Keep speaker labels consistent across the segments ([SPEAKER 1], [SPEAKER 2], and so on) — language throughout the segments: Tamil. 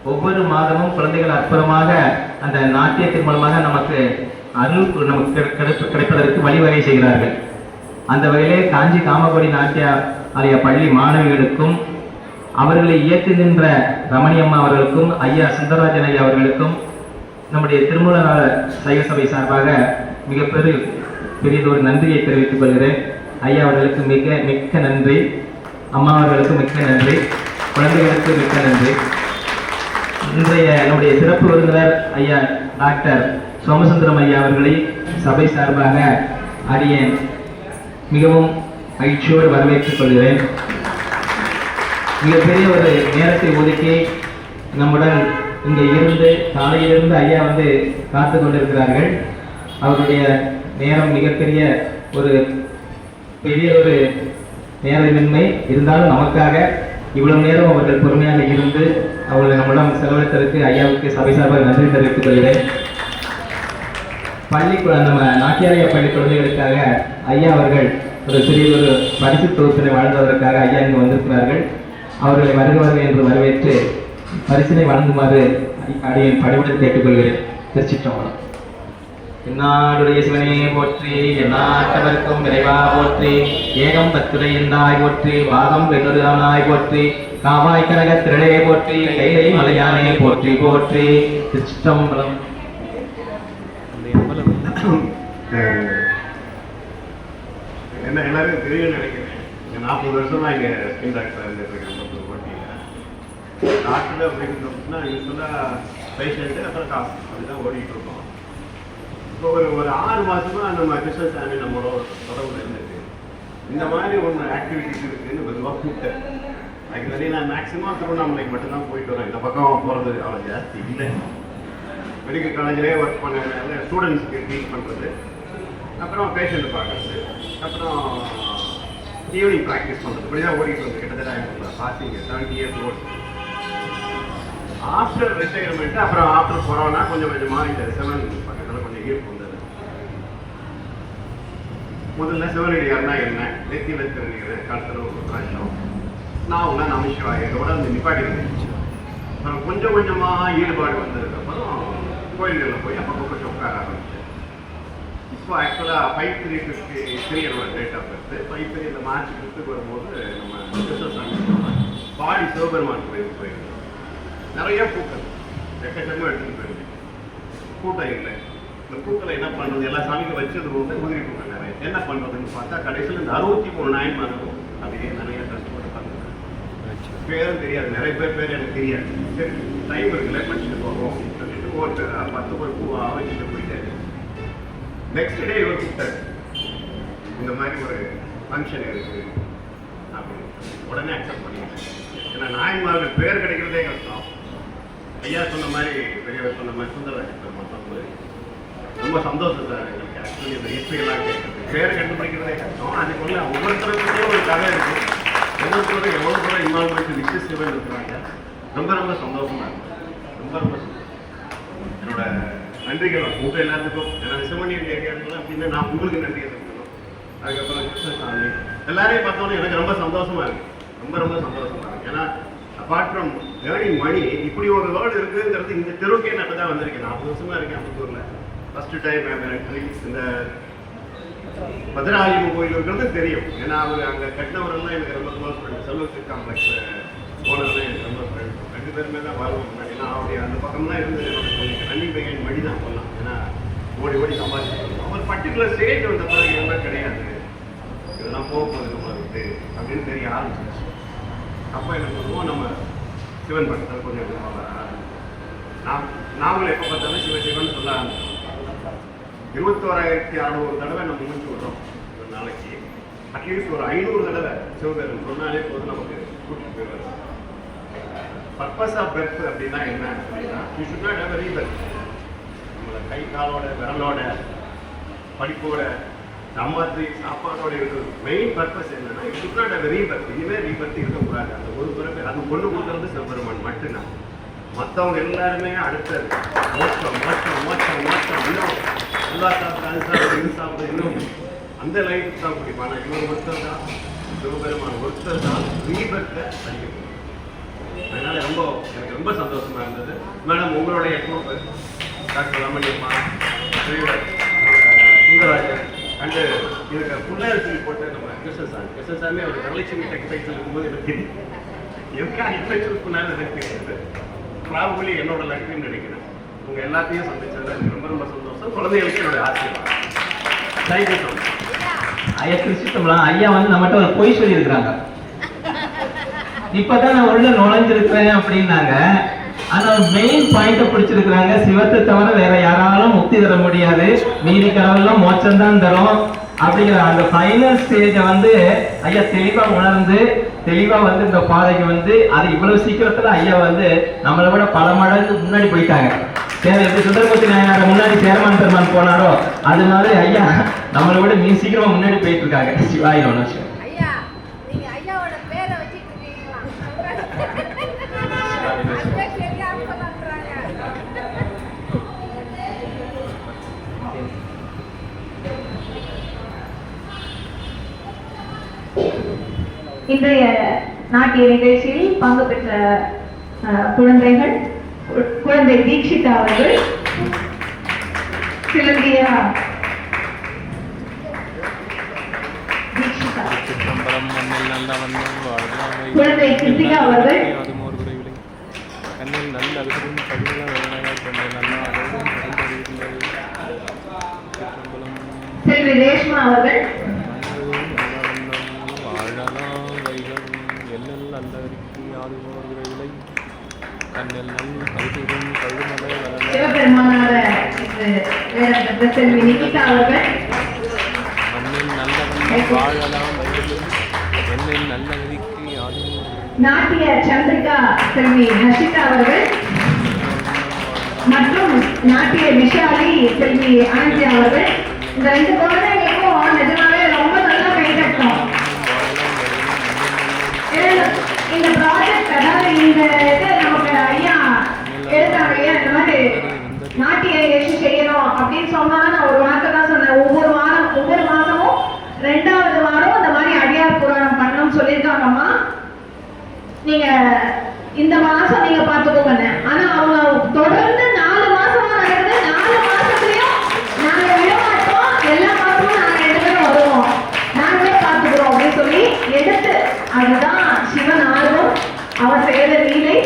[SPEAKER 1] ஒவ்வொரு மாதமும் குழந்தைகள் அற்புதமாக அந்த நாட்டியத்தின் மூலமாக நமக்கு அருள் நமக்கு கிடைப்பதற்கு வழிவகை செய்கிறார்கள். அந்த வகையிலே காஞ்சி காமகோடி நாட்டிய ஆலய பள்ளி மாணவிகளுக்கும் அவர்களை இயக்குகின்ற ரமணியம்மா அவர்களுக்கும் ஐயா சுந்தரராஜன் ஐயா அவர்களுக்கும் நம்முடைய திருமூலநாத சைவ சபை சார்பாக மிக பெரியதொரு நன்றியை தெரிவித்துக் கொள்கிறேன். ஐயா அவர்களுக்கு மிக்க நன்றி, அம்மா அவர்களுக்கு மிக்க நன்றி, குழந்தைகளுக்கு மிக்க நன்றி. இன்றைய நம்முடைய சிறப்பு விருந்தினர் ஐயா டாக்டர் சோமசுந்தரம் ஐயா அவர்களை சபை சார்பாக அடியேன் மிகவும் மகிழ்ச்சியோடு வரவேற்றுக் கொள்கிறேன். மிகப்பெரிய ஒரு நேரத்தை ஒதுக்கி நம்முடன் இங்கே இருந்து காலையிலிருந்து ஐயா வந்து காத்து கொண்டிருக்கிறார்கள். அவருடைய நேரம் மிகப்பெரிய ஒரு நேரமின்மை இருந்தாலும் நமக்காக இவ்வளவு நேரம் அவர்கள் பொறுமையாக இருந்து அவர்களை நம்மிடம் செலவழித்ததற்கு ஐயாவுக்கு சபை சார்பாக நன்றி தெரிவித்துக் கொள்கிறேன். நம்ம நாட்டியாலய பள்ளி குழந்தைகளுக்காக ஐயா அவர்கள் ஒரு சிறிய பரிசு தொகுப்பினை வழங்குவதற்காக ஐயா இங்கு வந்திருக்கிறார்கள். அவர்களை வருக என்று வரவேற்று பரிசினை வழங்குமாறு அடியேன் பணிவுடன் கேட்டுக்கொள்கிறேன். திருச்சிற்றம்பலம். என்னாடுடைய சிவனே போற்றி, எந்நாட்டவர்க்கும் இறைவா போற்றி, ஏகம் பத்துரை எந்தாய் போற்றி, பாகம் வெண்ணுதானாய் போற்றி, காவாய் கனக திரளே போற்றி, கைலை மலையானே போற்றி போற்றி. திருச்சிற்றம்பலம்.
[SPEAKER 2] என்ன எல்லாரும் தெரியும் நினைக்கிறேன். 40 வருஷமா இங்க ஸ்கின் டாக்டர் இருந்துருக்கேன். டாக்டர் அப்படின்னா இங்க சொன்னா பேஷண்ட்டு அப்புறம் காசு அப்படிதான் ஓடிட்டு இருக்கோம். இப்போ ஒரு 6 மாசமா நம்ம கிருஷ்ணன் சாமி நம்மளோட தொடர்புல இருந்துருக்கு. இந்த மாதிரி ஒன்று ஆக்டிவிட்டிஸ் இருக்குன்னு பொதுவாக கூப்பிட்டேன். அதுக்கு நிறைய நான் மேக்ஸிமம் திருவண்ணாமலைக்கு மட்டும்தான் போயிட்டு வரேன். இந்த பக்கம் போகிறது அவ்வளோ ஜாஸ்தி இல்லை. மெடிக்கல் காலேஜ்லேயே ஒர்க் பண்ணதுனால ஸ்டூடெண்ட்ஸ்க்கு ட்ரீட் பண்ணுறது, அப்புறம் பேஷண்ட் பார்க்குறது, அப்புறம் ஈவினிங் ப்ராக்டிஸ் பண்ணுறது, இப்படி தான் ஓடிட்டு வந்து கிட்டத்தட்ட பார்த்தீங்க 70 years ஓடி. ஆஃப்டர் ரிட்டையர்மெண்ட்டு அப்புறம் ஆஃப்டர் கொரோனா கொஞ்சம் மாறிட்டார். 7 பக்கத்தில் கொஞ்சம் ஈர்ப்பு வந்தது. முதல்ல சிவனடியார்னா என்ன, நெத்தி வைத்திருந்தீங்க காலத்தில் ஒரு பிராட்சம், நான் உள்ள நமச்சிவாய இதோட அந்த நிப்பாட்டி இருந்துச்சு. அப்புறம் கொஞ்சம் கொஞ்சமாக ஈடுபாடு வந்ததுக்கப்புறம் கோயில்களில் போய் அப்போ கொஞ்சம் உட்கார ஆரம்பிச்சேன். இப்போ ஆக்சுவலாக 5/3/53 என்னோட டேட் ஆஃப் பர்த். 5/3 இந்த மார்ச் 5 வரும்போது நம்ம கிருஷ்ணசாமி பாடி சிவபெருமான் கோயிலுக்கு போயிருந்தோம். நிறைய பூக்கள் எக்கச்சக்கமாக எடுத்துகிட்டு போயிருந்தேன். கூட்டம் இல்லை. இந்த பூக்களை என்ன பண்ணுறது, எல்லா சாமிக்கும் வச்சது வந்து உதிரி பூக்கள் நிறைய. என்ன பண்ணுறதுன்னு பார்த்தா கடைசியில் இந்த 63 நாயன்மார்கள் அப்படியே நிறைய கஷ்டப்பட்டு பண்ணுறேன். பேரும் தெரியாது, நிறைய பேர் எனக்கு தெரியாது. சரி டைம் இருக்குல்ல படிச்சுட்டு போவோம் அப்படின்னு சொல்லிட்டு ஒரு 10 பூவா வச்சுட்டு போயிட்டாரு. நெக்ஸ்ட் டே இவர் கூப்பிட்டாரு, இந்த மாதிரி ஒரு ஃபங்க்ஷன் இருக்குது அப்படின்னு. உடனே அக்செப்ட் பண்ணிட்டேன். ஏன்னா நாயன்மார்கள் பேர் கிடைக்கிறதே கஷ்டம். ஐயா சொன்ன மாதிரி பெரியவர் சொன்ன மாதிரி சுந்தரராஜன் சொன்னது ரொம்ப சந்தோஷம் சார். எங்களுக்கு ஆக்சுவலி இந்த ஹிஸ்ட்ரியெல்லாம் கேட்குறது பேர் கண்டுபிடிக்கிறதே கஷ்டம். அதுக்குள்ள ஒவ்வொருத்தருக்குமே ஒரு கதை இருக்குது. ஒவ்வொருத்தரும் எவ்வளோ தூரம் இன்வால்வ்மெண்ட் விக்ஷ சிவன் இருக்கிறாங்க. ரொம்ப ரொம்ப சந்தோஷமா இருக்கு. ரொம்ப சந்தோஷம். என்னோட நன்றிகள் உங்கள் எல்லாத்துக்கும். ஏன்னா சிவனியன் ஏரியாவில் அப்படின்னா நான் உங்களுக்கு நன்றி தெரிவிக்கணும். அதுக்கப்புறம் கிருஷ்ணசாமி எல்லாரையும் பார்த்தோன்னே எனக்கு ரொம்ப சந்தோஷமா இருக்கு. ரொம்ப சந்தோஷமா இருக்கு. ஏன்னா அப்பார்ட் ஃப்ரம் ஏர்னிங் மணி இப்படி ஒரு வேர்டு இருக்குங்கிறது இந்த தெருவுக்கே நான் தான் வந்திருக்கேன். 40 வருஷமா இருக்கேன் அம்பத்தூரில். ஃபர்ஸ்ட் டைம் இந்த பத்ராலியம் கோயில் இருக்கிறது தெரியும். ஏன்னா அவர் அங்கே கட்டினவரெல்லாம் எனக்கு ரொம்ப க்ளோஸ் ஃப்ரெண்ட். செல்வத்து காம்ப்ளெக்ஸ் ஓனர்லாம் எனக்கு ரொம்ப ஃப்ரெண்ட். 2 பேருமே தான் வருவோம் முன்னாடி. ஏன்னா அவருடைய அந்த பக்கம்லாம் இருந்து எனக்கு ரன்னிங் பையன் மடி தான் சொல்லலாம். ஏன்னா ஓடி சம்பாதிச்சு ஒரு பர்டிகுலர் ஸ்டேஜ் வந்த பிறகு எல்லாம் கிடையாது, இதெல்லாம் போகும்போது நம்ம விட்டு அப்படின்னு தெரிய ஆரம்பிச்சிருச்சு. அப்போ எனக்கு சொல்லுவோம் நம்ம சிவன் பக்கத்தில் கொஞ்சம் நாமளும் எப்போ பார்த்தாலும் சிவன் சொல்ல ஆரம்பிச்சோம். 21,600 தடவை நம்ம முடிச்சு விடுறோம் ஒரு நாளைக்கு. அட்லீஸ்ட் ஒரு 500 தடவை சிவபெருமன் சொன்னாலே போதும் நமக்கு கூட்டிட்டு போயிடுவார். பர்பஸ் ஆஃப் பெர்த் அப்படின்னா என்ன அப்படின்னா, you should not have a Rebirth. நம்மளை கை காலோட விரலோட படிப்போட சம்பாத்தி சாப்பாடோட இருக்கிறது மெயின் பர்பஸ் என்னன்னா, you should not have a Rebirth. இனிமே ரீபர்த் இருக்கக்கூடாது. அந்த ஒரு பிறகு அது கொண்டு கொடுக்கறது சிவபெருமான் மட்டும்தான். மற்றவங்க எல்லாருமே அடுத்தது மோட்சம் இன்னும் நல்லா சாப்பிட்டு இது சாப்பிட்டு இன்னும் அந்த லைஃப் தான் பிடிப்பான். இவர் ஒருத்தர் தான் சிவபெருமான் ஒருத்தர் தான் ரீபர்த்தை படிக்கணும். அதனால எனக்கு ரொம்ப சந்தோஷமா இருந்தது. மேடம் உங்களுடைய group doctor Ramaniyamma, Sundararajan and இதுக்கு புள்ளையார் சொல்லி போட்டு நம்ம கிருஷ்ணசாமி ஒரு வரலட்சுமி டெக்ஸ்டைல்ஸ் இருக்கும்போது எனக்கு தெரியும் எதுக்காக இப்போ சூஸ் பண்ணாலும் எனக்கு தெரியாது. ப்ராபபிளி என்னோட லக்குன்னு நினைக்கிறேன். உங்கள் எல்லாத்தையும் சந்திச்சது எனக்கு ரொம்ப ரொம்ப சந்தோஷம். குழந்தைகளுக்கு என்னுடைய ஆசீர்வாதம். Thank you so much.
[SPEAKER 1] ஐயா கிறிஸ்துவலாம் ஐயா வந்து நம்மகிட்ட ஒரு பொய் சொல்லியிருக்கிறாங்க. இப்பதான் நான் உள்ள நுழைஞ்சிருக்கிறேன் அப்படின்னாங்க. ஆனா மெயின் பாயிண்ட பிடிச்சிருக்கிறாங்க. சிவத்தை தவிர வேற யாராலும் முக்தி தர முடியாது, மீதி கடவுள்லாம் மோட்சம் தரும் அப்படிங்கிற அந்த ஃபைனல் ஸ்டேஜை வந்து ஐயா தெளிவா உணர்ந்து தெளிவா வந்து இந்த பாதைக்கு வந்து அது இவ்வளவு சீக்கிரத்துல ஐயா வந்து நம்மளை விட பல மடங்கு முன்னாடி போயிட்டாங்க. எப்படி சுந்தரமூர்த்தி நாயனார் முன்னாடி சேரமான் பெருமான் போனாரோ அது மாதிரி ஐயா நம்மளை விட மீ சீக்கிரமா முன்னாடி போயிட்டு இருக்காங்க. சிவாய் நமஸ்காரம்.
[SPEAKER 3] இன்றைய நாட்டிய நிகழ்ச்சியில் பங்கு பெற்ற குழந்தைகள், குழந்தை தீக்ஷிதா அவர்கள், சிலந்தியா தீக்ஷிதா, குழந்தை கிருத்திகா அவர்கள், செல்வி ரேஷ்மா அவர்கள், சிவபெருமானார செல்வி நிகிதா அவர்கள், நாட்டிய சந்திரிகா செல்வி ஹர்ஷிதா அவர்கள் மற்றும் நாட்டிய விஷாலி செல்வி அனந்தி அவர்கள். இந்த 2 குழந்தைகளுக்கும் நிஜமாவே ரொம்ப நல்லா கைதட்டோம். இந்த ப்ராஜெக்ட் அதாவது இந்த இது நமக்கு ஐயா எடுத்தாங்க இல்லையா, இந்த மாதிரி நாட்டிய நிகழ்ச்சி செய்யணும் அப்படின்னு சொன்னா நான் ஒரு வார்த்தை தான் சொன்னேன். ஒவ்வொரு மாசமும் 2வது வாரம் இந்த மாதிரி அடியார் புராணம் பண்ணணும்னு சொல்லியிருக்காங்கம்மா. நீங்க இந்த மாசம் நீங்க பாத்துக்கோங்க. ஆனா அவங்க தொடர்ந்து 4 மாசமா நடக்குது. 4 மாசத்துலயும் நாங்க விட மாட்டோம், எல்லா மாசமும் நாங்க 2 பேரும் வருவோம், நாங்களே பாத்துக்கிறோம் அப்படின்னு சொல்லி எடுத்து, அதுதான் சிவன் ஆர்வம், அவர் செய்த லீலை.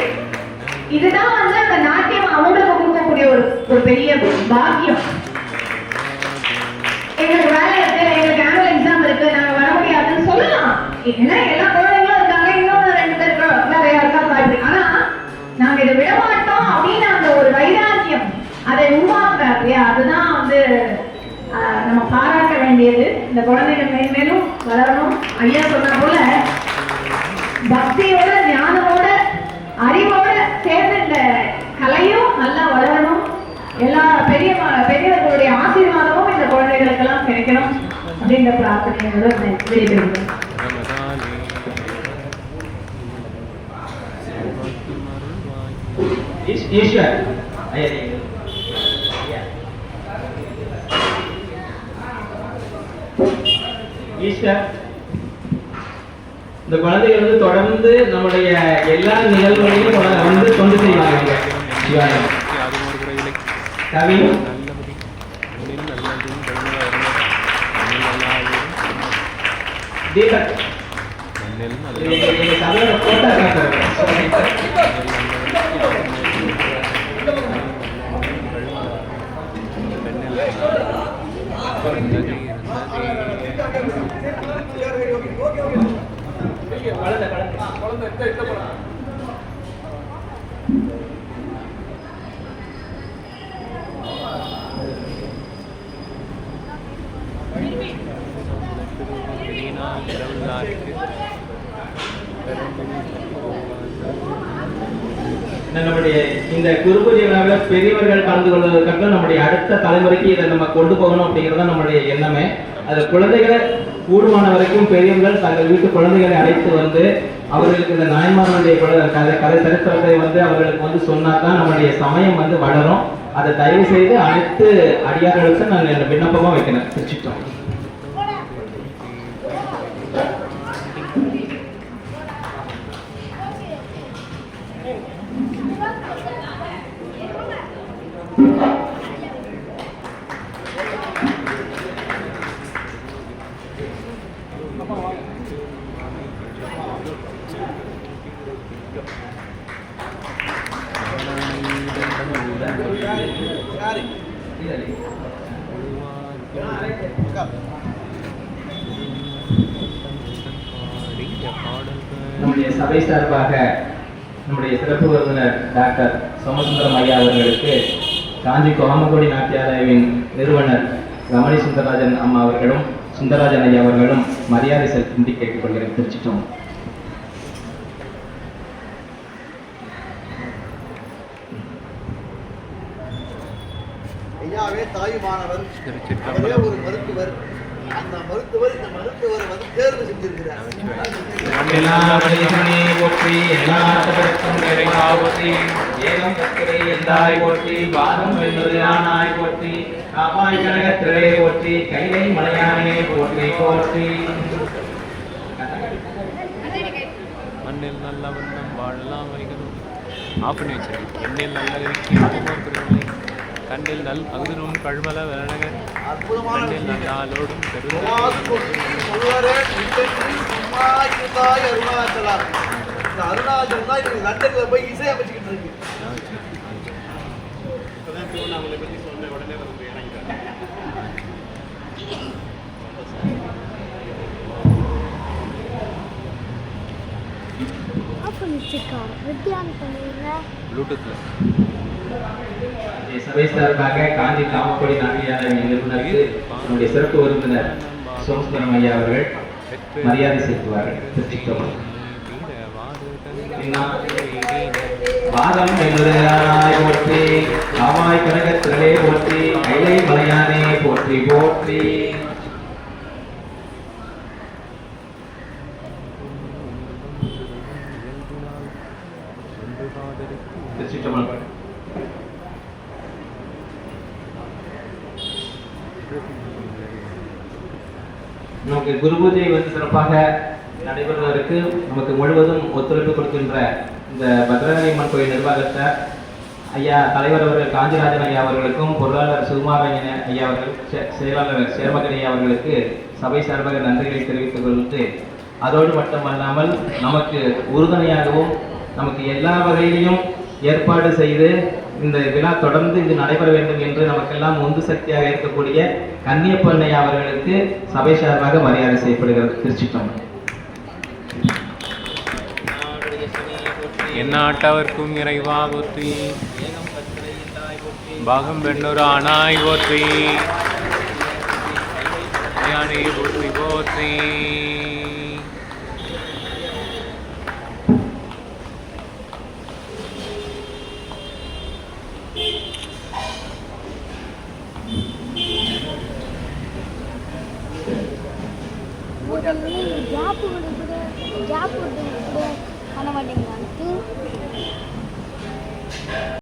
[SPEAKER 3] இதுதான் வந்து அந்த நாட்டியம் அவங்களுக்கு கொடுக்கக்கூடிய ஒரு பெரிய பாக்கியம். எங்களுக்கு வேலை இருக்கு, எங்களுக்கு ஆனுவல் எக்ஸாம் இருக்கு, நாங்க வர முடியாதுன்னு சொல்லலாம். ஏன்னா எல்லா குழந்தைங்களும் இருக்காங்க, இன்னொரு 2 பேர் வேற யாருக்கா பாட்டு. ஆனா நாங்க இதை விட மாட்டோம் அப்படின்னு அந்த ஒரு வைராக்கியம் அதை உருவாக்குறாரு இல்லையா, அதுதான் வந்து நம்ம பாராட்ட வேண்டியது. இந்த குழந்தைகள் மேன்மேலும் வளரணும். ஐயா சொன்ன போல பக்தியோட, ஞானமோட, அறிவோட சேர்ந்து இந்த கலையும் நல்லா வளரணும். எல்லா பெரியவர்களுடைய ஆசீர்வாதமும் இந்த குழந்தைகளுக்கெல்லாம் கிடைக்கணும் அப்படின்ற பிரார்த்தனையோட வெளியிடுகிறோம்.
[SPEAKER 1] ஈஸ்வர் ஈஸ்வர் இந்த குழந்தைகள் வந்து தொடர்ந்து நம்முடைய எல்லா நிகழ்வுகளையும் வந்து தொண்டு செய்வாங்க. கவி தீபக் போட்டா நம்முடைய இந்த குரு பூஜை விழாவில் பெரியவர்கள் கலந்து கொள்வதற்காக நம்முடைய அடுத்த தலைமுறைக்கு இதை நம்ம கொண்டு போகணும் அப்படிங்கிறத நம்முடைய எண்ணமே. அது குழந்தைகளை கூடுமான வரைக்கும் பெரியவர்கள் தங்கள் வீட்டு குழந்தைகளை அழைத்து வந்து அவர்களுக்கு இந்த நாயன்மார்களுடைய கதை சரித்திரத்தை வந்து அவர்களுக்கு வந்து சொன்னாதான் நம்முடைய சமயம் வந்து வளரும். அதை தயவு செய்து அனைத்து அடியார்களுக்கு நான் விண்ணப்பமா வைக்கிறேன். திருச்சிட்டோம். நம்முடைய சபை சார்பாக நம்முடைய சிறப்பு விருந்தினர் டாக்டர் சோமசுந்தரம் ஐயா அவர்களுக்கு காஞ்சி கோமகோடி நாட்டியாலயவின் நிறுவனர் ரமணி சுந்தரராஜன் அம்மா அவர்களும் சுந்தரராஜன் ஐயா அவர்களும் மரியாதை செலுத்தி கேட்டுக்கொள்கிறேன். திருச்சிட்டோம்.
[SPEAKER 4] ஐயாவே தாயுமானவர், அவரே ஒரு மருத்துவர். அந்த மருத்துவர் இந்த மருத்துவரை வந்து தேர்வு செஞ்சிருக்கிறார்.
[SPEAKER 1] போற்றி எல்லா போற்றி ஏகம் கத்திரை எந்தாய் போற்றி வாதம் வெல்வது ஆனாய் போற்றி காப்பாய் கனகத்திரை போற்றி கைலை மலையானே போற்றி போற்றி.
[SPEAKER 5] மண்ணில் நல்ல வண்ணம் வாழலாம் வைகளும் ஆஃப் பண்ணி வச்சிருக்கேன். எண்ணில் நல்ல கண்ணில் நல் அகுதனும் கழுமல வேணகன்
[SPEAKER 4] அற்புதமான
[SPEAKER 5] கண்ணில் நல்லாலோடும்
[SPEAKER 4] அருணாச்சலா. இந்த அருணாச்சலம் தான் இவங்க லண்டன்ல போய் இசை அமைச்சுக்கிட்டு இருக்கு.
[SPEAKER 2] திருவண்ணாமலை பற்றி சொன்ன உடனே வந்து இறங்கிட்டாங்க.
[SPEAKER 5] ப்ளூடூத்தில்
[SPEAKER 1] சபை சார்பாக காஞ்சி காமக்கோடி நாட்டியாலய நிறுவனருக்கு நம்முடைய சிறப்பு விருந்தினர் சோமசுந்தரம் ஐயா அவர்கள் மரியாதை செலுத்துவார்கள். திருச்சிட்டோம். வாதம் வெல்வதாய் போற்றி காவாய் கனகத்திரளே போற்றி கைலை மலையானே போற்றி போற்றி. திருச்சிட்டோம். நமக்கு குரு பூஜை வந்து சிறப்பாக நடைபெறுவதற்கு நமக்கு முழுவதும் ஒத்துழைப்பு கொடுக்கின்ற இந்த பத்ரகாளி அம்மன் கோயில் நிர்வாகத்தை ஐயா தலைவர் அவர்கள் காஞ்சிராஜன் ஐயா அவர்களுக்கும் பொருளாளர் சுகுமாரன் ஐயா அவர்கள் செயலாளர் சேர்மகன் ஐயா அவர்களுக்கு சபை சார்பாக நன்றிகளை தெரிவித்துக் கொண்டு அதோடு மட்டுமல்லாமல் நமக்கு உறுதுணையாகவும் நமக்கு எல்லா வகையிலையும் ஏற்பாடு செய்து இந்த விழா தொடர்ந்து இது நடைபெற வேண்டும் என்று நமக்கெல்லாம் உந்து சக்தியாக இருக்கக்கூடிய கன்னியப்பண்ணை அவர்களுக்கு சபை சார்பாக மரியாதை செய்யப்படுகிறது. திருச்சிட்டோம்.
[SPEAKER 5] எந்நாட்டவர்க்கும் இறைவா போற்றி பாகம் பெண்ணொரு ஆனாய் போற்றி யானை போற்றி போற்றி.
[SPEAKER 6] ஜாப் பண்ண மாட்டேங்கிறாங்க.